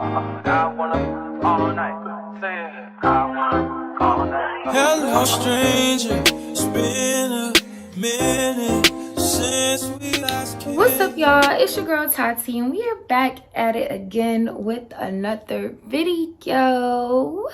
I wanna all night. Say it. I wanna all night. Hello, stranger. It's been a minute since we last kissed. What's up, y'all? It's your girl Tati, and we are back at it again with another video.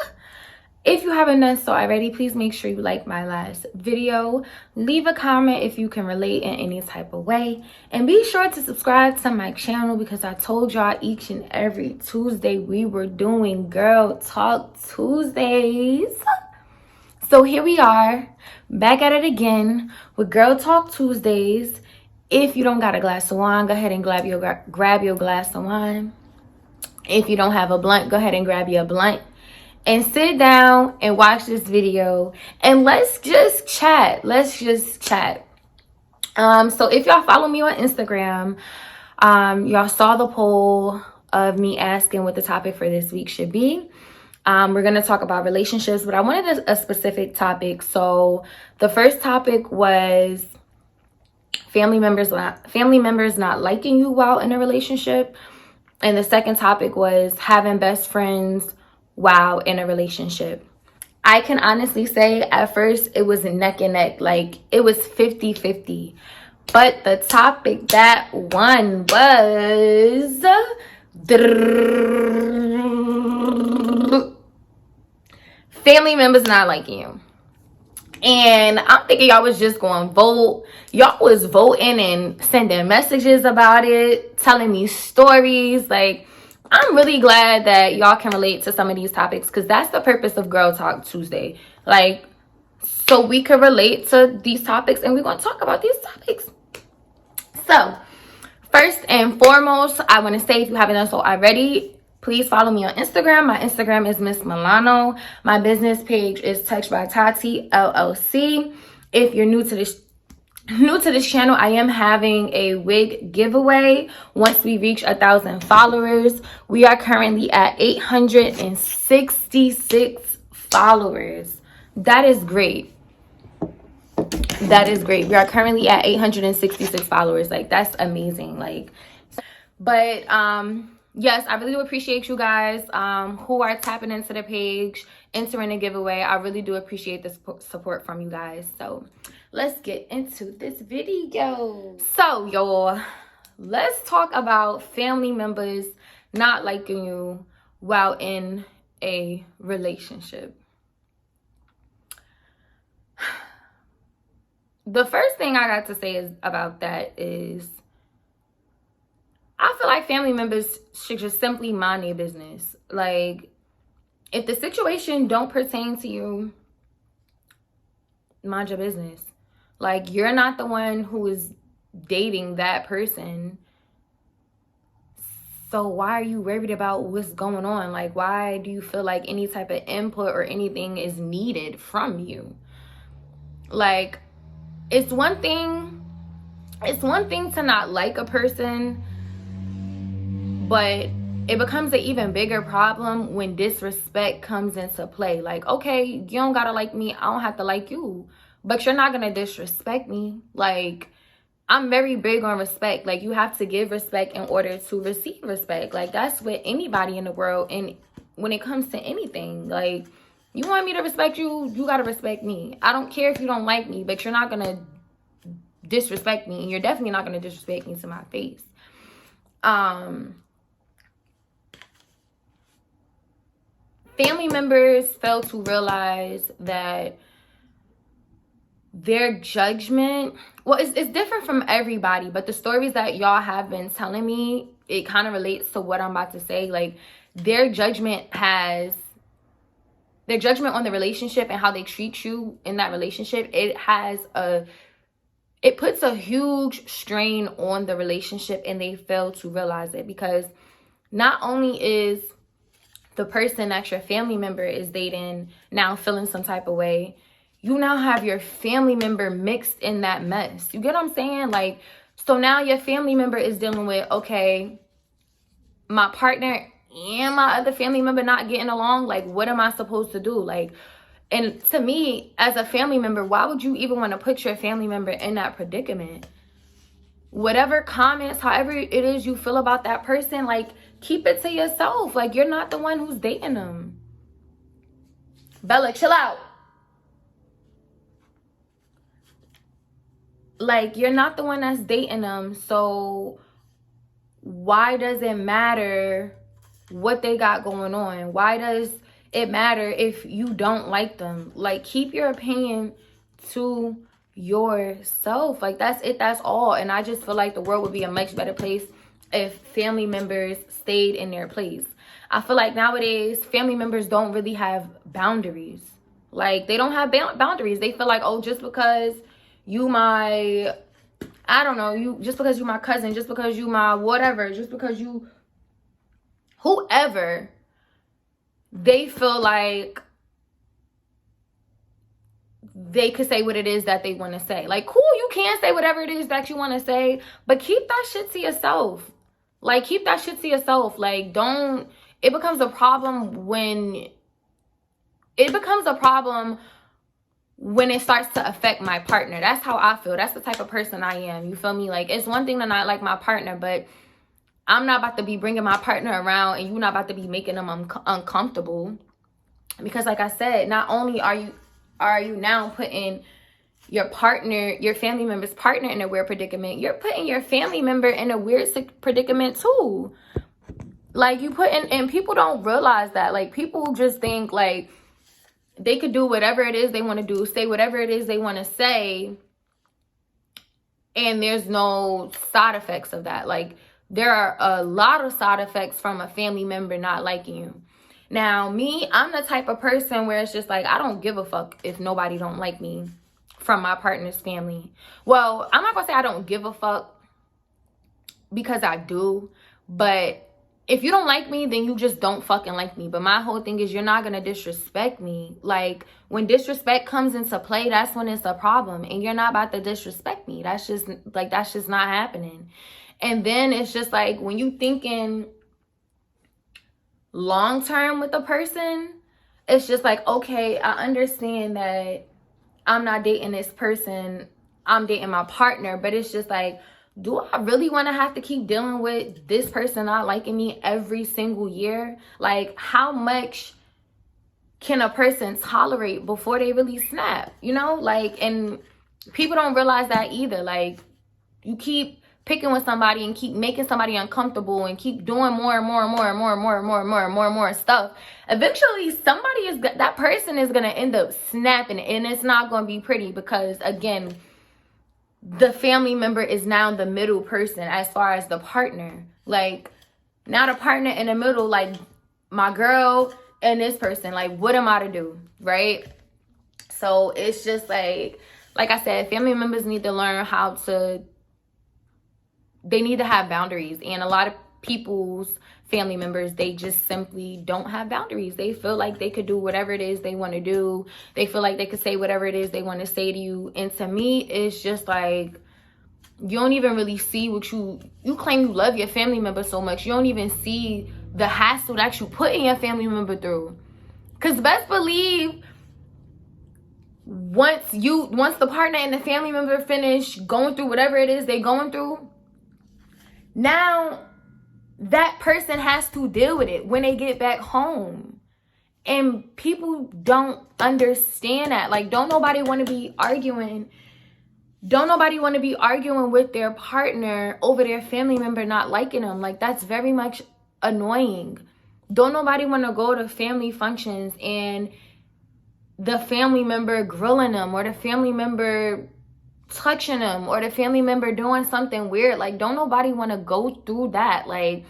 If you haven't done so already, please make sure you like my last video. Leave a comment if you can relate in any type of way. And be sure to subscribe to my channel because I told y'all each and every Tuesday we were doing Girl Talk Tuesdays. So here we are, back at it again with Girl Talk Tuesdays. If you don't got a glass of wine, go ahead and grab your glass of wine. If you don't have a blunt, go ahead and grab your blunt. And sit down and watch this video. And let's just chat. So if y'all follow me on Instagram, y'all saw the poll of me asking what the topic for this week should be. We're going to talk about relationships, but I wanted a specific topic. So the first topic was family members not liking you while in a relationship. And the second topic was having best friends while in a relationship. I can honestly say at first it was neck and neck, like it was 50-50. But the topic that won was family members not liking you. And I'm thinking y'all was just going to vote. Y'all was voting and sending messages about it, telling me stories. Like, I'm really glad that y'all can relate to some of these topics because that's the purpose of Girl Talk Tuesday. Like, so we could relate to these topics and we're going to talk about these topics. So, first and foremost, I want to say if you haven't done so already, please follow me on Instagram. My Instagram is Miss Milano. My business page is Touched by Tati LLC. If you're new to this channel, I am having a wig giveaway once we reach 1,000 followers. We are currently at 866 followers. That is great. We are currently at 866 followers. Like, that's amazing. But yes, I really do appreciate you guys who are tapping into the page, entering the giveaway. I really do appreciate the support from you guys. So let's get into this video. So y'all, let's talk about family members not liking you while in a relationship. The first thing I got to say about that is I feel like family members should just simply mind their business. Like, if the situation don't pertain to you, mind your business. Like, you're not the one who is dating that person. So why are you worried about what's going on? Like, why do you feel like any type of input or anything is needed from you? Like, it's one thing to not like a person, but it becomes an even bigger problem when disrespect comes into play. Like, okay, you don't gotta like me, I don't have to like you, but you're not gonna disrespect me. Like, I'm very big on respect. Like, you have to give respect in order to receive respect. Like, that's with anybody in the world. And when it comes to anything, like, you want me to respect you, you gotta respect me. I don't care if you don't like me, but you're not gonna disrespect me, and you're definitely not gonna disrespect me to my face. Family members fail to realize that their judgment, well, it's different from everybody, but the stories that y'all have been telling me, it kind of relates to what I'm about to say. Like, their judgment on the relationship and how they treat you in that relationship, it puts a huge strain on the relationship, and they fail to realize it because not only is the person that your family member is dating now feeling some type of way, you now have your family member mixed in that mess. You get what I'm saying? Like, so now your family member is dealing with, okay, my partner and my other family member not getting along. Like, what am I supposed to do? Like, and to me, as a family member, why would you even want to put your family member in that predicament? Whatever comments, however it is you feel about that person, like, keep it to yourself. Like, you're not the one who's dating them. Bella, chill out. Like, you're not the one that's dating them. So why does it matter what they got going on? Why does it matter if you don't like them? Like, keep your opinion to yourself. Like, that's it. That's all. And I just feel like the world would be a much better place if family members stayed in their place. I feel like nowadays family members don't really have boundaries. Like, they don't have boundaries. They feel like, oh, just because you my, I don't know, just because you my cousin, just because you my whatever, just because you whoever, they feel like they could say what it is that they want to say. Like, cool, you can say whatever it is that you want to say, but keep that shit to yourself. Like, keep that shit to yourself. Like, don't, it becomes a problem when it starts to affect my partner. That's how I feel. That's the type of person I am. You feel me? Like, it's one thing to not like my partner, but I'm not about to be bringing my partner around and you're not about to be making them uncomfortable. Because like I said, not only are you now putting your partner, your family member's partner in a weird predicament, you're putting your family member in a weird predicament too. Like, you put in, and people don't realize that. Like, people just think like they could do whatever it is they want to do, say whatever it is they want to say, and there's no side effects of that. Like, there are a lot of side effects from a family member not liking you. Now, me, I'm the type of person where it's just like, I don't give a fuck if nobody don't like me from my partner's family. Well, I'm not gonna say I don't give a fuck, because I do, but if you don't like me, then you just don't fucking like me. But my whole thing is, you're not gonna disrespect me. Like, when disrespect comes into play, that's when it's a problem, and you're not about to disrespect me. That's just not happening. And then it's just like, when you thinking long term with a person, it's just like, okay, I understand that I'm not dating this person, I'm dating my partner, but it's just like, do I really want to have to keep dealing with this person not liking me every single year? Like, how much can a person tolerate before they really snap? You know, like, and people don't realize that either. Like, you keep picking with somebody and keep making somebody uncomfortable and keep doing more and more and more and more and more and more and more and more and more stuff. Eventually, that person is gonna end up snapping, and it's not gonna be pretty, because again, the family member is now the middle person as far as the partner. Like, now the partner in the middle, like my girl and this person, like, what am I to do, right? So it's just like I said, family members need to learn they need to have boundaries. And a lot of people's family members, they just simply don't have boundaries. They feel like they could do whatever it is they want to do. They feel like they could say whatever it is they want to say to you. And to me, it's just like, you don't even really see what you claim you love your family member so much. You don't even see the hassle that you putting your family member through. Because best believe, once the partner and the family member finish going through whatever it is they going through, now that person has to deal with it when they get back home. And people don't understand that. Like, don't nobody want to be arguing with their partner over their family member not liking them. Like, that's very much annoying. Don't nobody want to go to family functions and the family member grilling them, or the family member touching them, or the family member doing something weird. Like, don't nobody want to go through that. Like,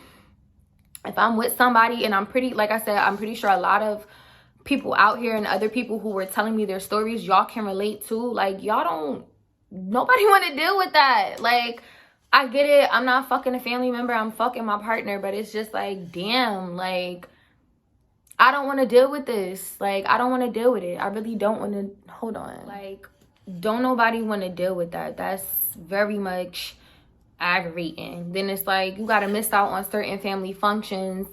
if I'm with somebody, and I'm pretty sure a lot of people out here and other people who were telling me their stories, y'all can relate to. Like, nobody want to deal with that. Like, I get it, I'm not fucking a family member, I'm fucking my partner, but it's just like, damn, like, I don't want to deal with this. Like, I don't want to deal with it. I really don't want to. Hold on. Like, don't nobody want to deal with that. That's very much aggravating. Then it's like, you got to miss out on certain family functions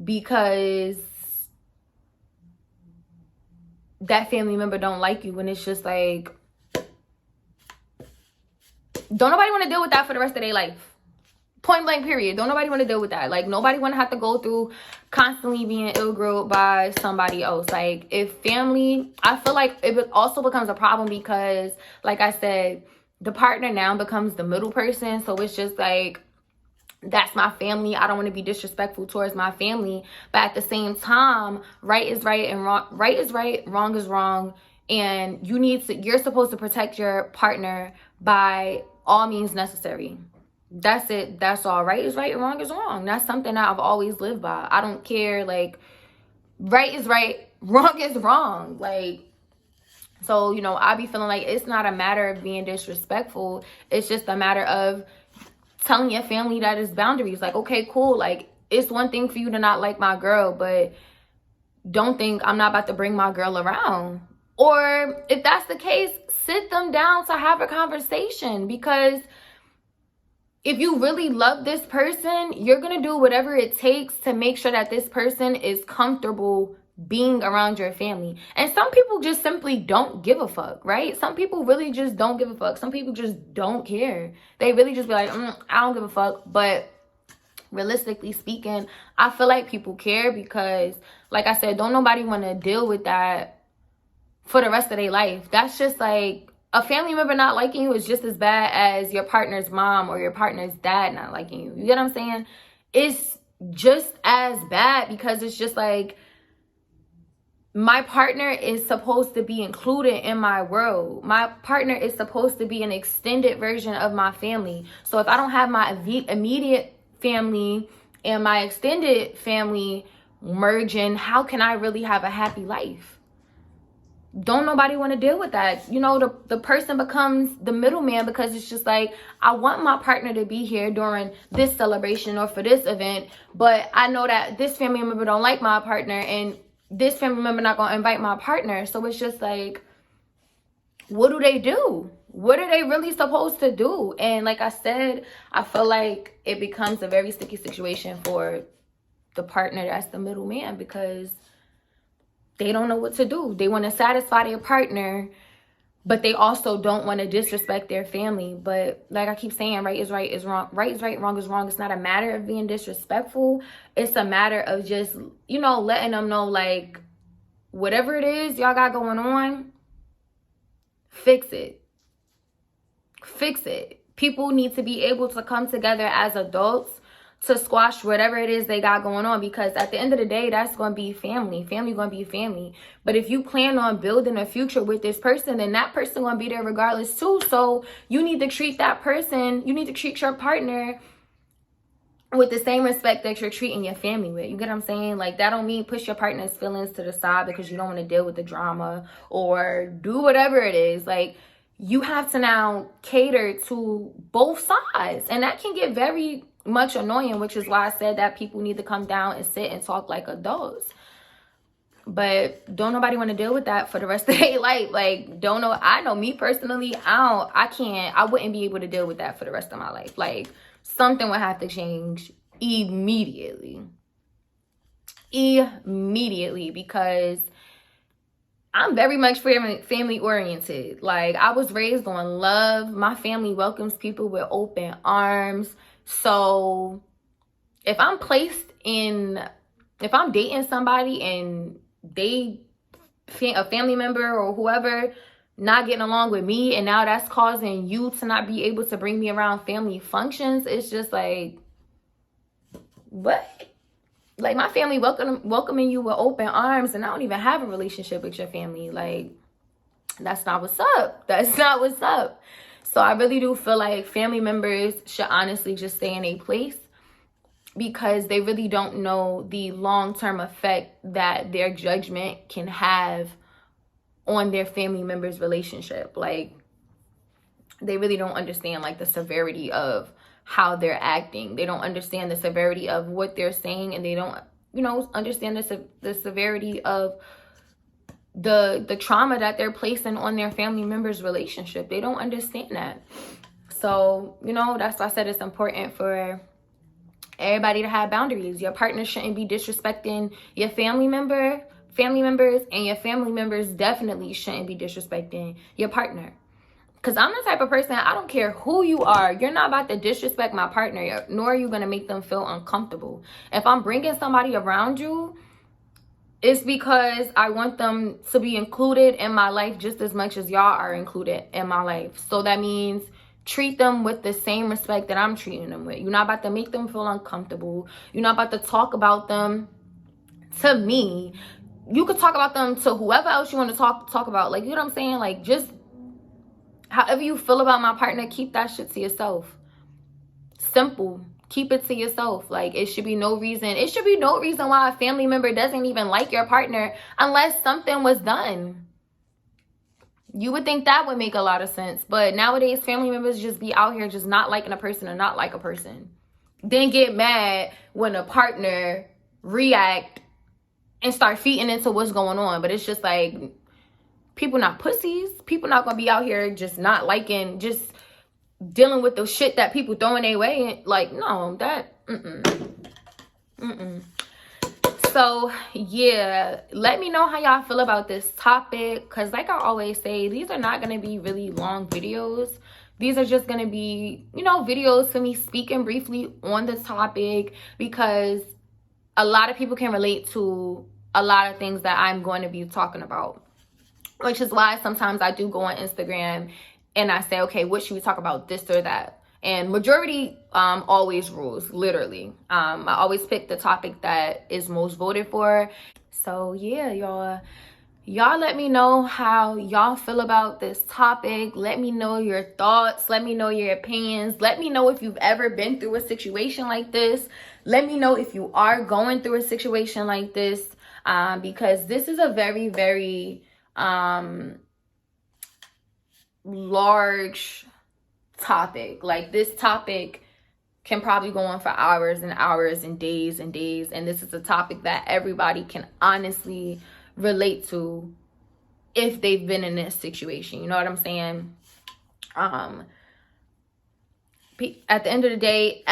because that family member don't like you. And it's just like, don't nobody want to deal with that for the rest of their life. Point blank, period. Don't nobody want to deal with that. Like, nobody want to have to go through constantly being ill-grilled by somebody else. Like, if family, I feel like it also becomes a problem because, like I said, the partner now becomes the middle person. So it's just like, that's my family. I don't want to be disrespectful towards my family. But at the same time, right is right and wrong. Right is right, wrong is wrong. And you're supposed to protect your partner by all means necessary. That's it. That's all. Right is right and wrong is wrong. That's something that I've always lived by. I don't care. Like, right is right, wrong is wrong. Like, so, you know, I be feeling like it's not a matter of being disrespectful. It's just a matter of telling your family that it's boundaries. Like, okay, cool. Like, it's one thing for you to not like my girl, but don't think I'm not about to bring my girl around. Or if that's the case, sit them down to have a conversation, because if you really love this person, you're going to do whatever it takes to make sure that this person is comfortable being around your family. And some people just simply don't give a fuck, right? Some people really just don't give a fuck. Some people just don't care. They really just be like, I don't give a fuck. But realistically speaking, I feel like people care because, like I said, don't nobody want to deal with that for the rest of their life. That's just like, a family member not liking you is just as bad as your partner's mom or your partner's dad not liking you. You get what I'm saying? It's just as bad, because it's just like, my partner is supposed to be included in my world. My partner is supposed to be an extended version of my family. So if I don't have my immediate family and my extended family merging, how can I really have a happy life? Don't nobody want to deal with that. You know, the person becomes the middleman, because it's just like, I want my partner to be here during this celebration or for this event, but I know that this family member don't like my partner, and this family member not gonna invite my partner. So it's just like, what do they do? What are they really supposed to do? And like I said, I feel like it becomes a very sticky situation for the partner that's the middleman, because they don't know what to do. They want to satisfy their partner, but they also don't want to disrespect their family. But like I keep saying, right is right is wrong. Right is right, wrong is wrong. It's not a matter of being disrespectful. It's a matter of just, you know, letting them know, like, whatever it is y'all got going on, fix it. Fix it. People need to be able to come together as adults to squash whatever it is they got going on, because at the end of the day, that's going to be family. Family going to be family. But if you plan on building a future with this person, then that person going to be there regardless too. So you need to treat that person, you need to treat your partner with the same respect that you're treating your family with. You get what I'm saying? Like, that don't mean push your partner's feelings to the side because you don't want to deal with the drama or do whatever it is. Like, you have to now cater to both sides, and that can get very much annoying, which is why I said that people need to come down and sit and talk like adults. But don't nobody want to deal with that for the rest of their life. Like, don't know. I know me personally, I wouldn't be able to deal with that for the rest of my life. Like, something would have to change immediately. Because I'm very much family oriented. Like, I was raised on love. My family welcomes people with open arms. So if I'm dating somebody and a family member or whoever not getting along with me, and now that's causing you to not be able to bring me around family functions, it's just like, what? Like, my family welcoming you with open arms, and I don't even have a relationship with your family. Like, that's not what's up. That's not what's up. So I really do feel like family members should honestly just stay in a place, because they really don't know the long-term effect that their judgment can have on their family members' relationship. Like, they really don't understand, like, the severity of how they're acting. They don't understand the severity of what they're saying, and they don't, you know, understand the severity of the trauma that they're placing on their family members' relationship. They don't understand that. So, you know, that's why I said it's important for everybody to have boundaries. Your partner shouldn't be disrespecting your family members, and your family members definitely shouldn't be disrespecting your partner. Because I'm the type of person, I don't care who you are. You're not about to disrespect my partner, nor are you going to make them feel uncomfortable. If I'm bringing somebody around you, it's because I want them to be included in my life just as much as y'all are included in my life. So that means treat them with the same respect that I'm treating them with. You're not about to make them feel uncomfortable. You're not about to talk about them to me. You could talk about them to whoever else you want to talk about. Like, you know what I'm saying? Like, just however you feel about my partner, keep that shit to yourself. Simple. Keep it to yourself. Like, it should be no reason why a family member doesn't even like your partner unless something was done. You would think that would make a lot of sense. But nowadays, family members just be out here just not liking a person or not like a person. Then get mad when a partner react and start feeding into what's going on. But it's just like, people not pussies. People not going to be out here just not liking, just dealing with the shit that people throwing their way. Like, no, that, So, yeah, let me know how y'all feel about this topic. Because like I always say, these are not going to be really long videos. These are just going to be, you know, videos for me speaking briefly on the topic. Because a lot of people can relate to a lot of things that I'm going to be talking about. Which is why sometimes I do go on Instagram and I say, okay, what should we talk about, this or that? And majority always rules, literally. I always pick the topic that is most voted for. So yeah, y'all let me know how y'all feel about this topic. Let me know your thoughts. Let me know your opinions. Let me know if you've ever been through a situation like this. Let me know if you are going through a situation like this, because this is a very, very large topic. Like, this topic can probably go on for hours and hours and days, and this is a topic that everybody can honestly relate to if they've been in this situation. You know what I'm saying? At the end of the day,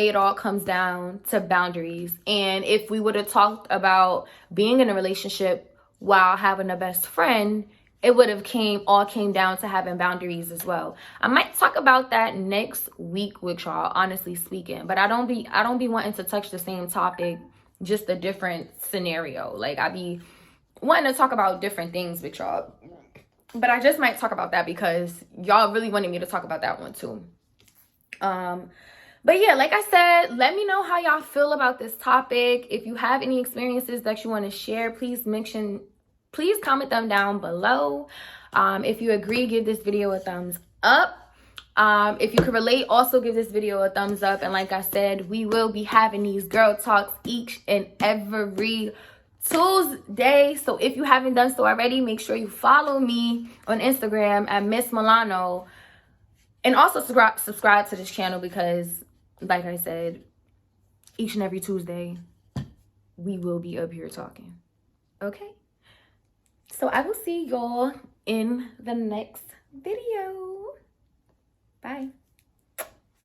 it all comes down to boundaries. And if we would have talked about being in a relationship while having a best friend, it would have all came down to having boundaries as well. I might talk about that next week with y'all, honestly speaking. But I don't be wanting to touch the same topic, just a different scenario. Like, I be wanting to talk about different things with y'all. But I just might talk about that because y'all really wanted me to talk about that one too. But yeah, like I said, let me know how y'all feel about this topic. If you have any experiences that you want to share, please comment them down below. If you agree, give this video a thumbs up. If you can relate, also give this video a thumbs up. And like I said, we will be having these girl talks each and every Tuesday. So if you haven't done so already, make sure you follow me on Instagram at Miss Milano. And also subscribe to this channel because, like I said, each and every Tuesday, we will be up here talking. Okay? So I will see y'all in the next video. Bye.